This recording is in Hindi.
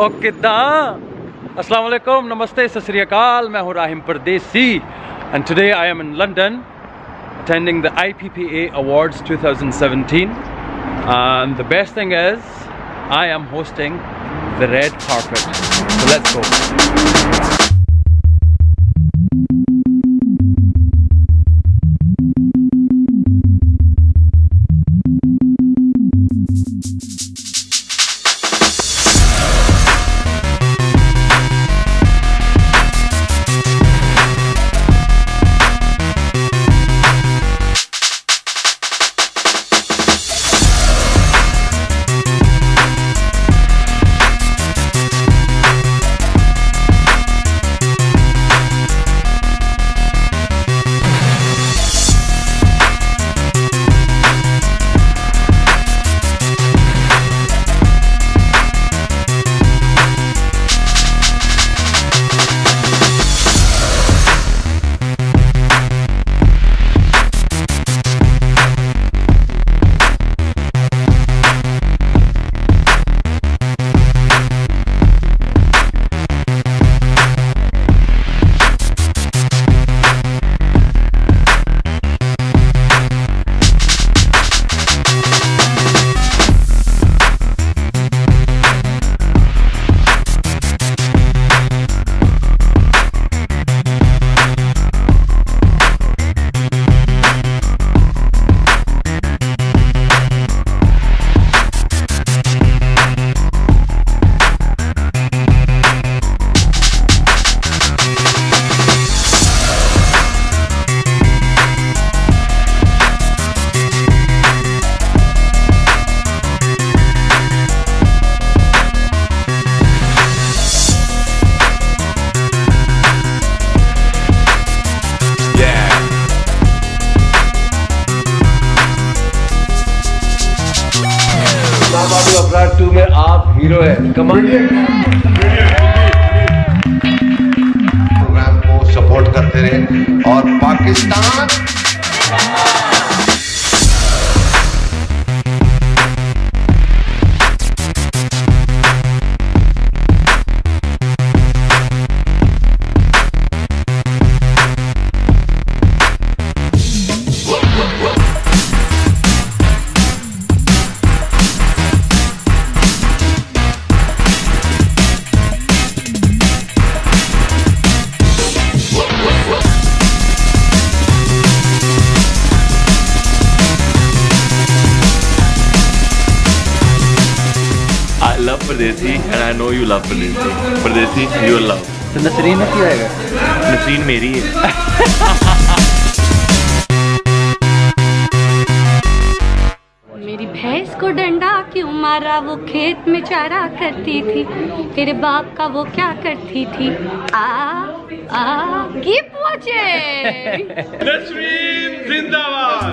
ओके दा अस्सलाम वालेकुम, नमस्ते, सत श्री अकाल। मैं हूँ राहिम परदेसी and today I am in London attending the IPPA Awards 2017 and the best thing is I am hosting the red carpet. So let's go. अपराध 2 में आप हीरो है। कमाल प्रोग्राम को सपोर्ट करते रहे और Pakistan I love Pardesi and I know you love Pardesi. Pardesi, you will love. तो नसरीन ने किया है? नसरीन मेरी है। मेरी भैंस को डंडा क्यों मारा, वो खेत में चारा करती थी, तेरे बाप का वो क्या करती थी। Keep watching. नसरीन जिंदाबाद।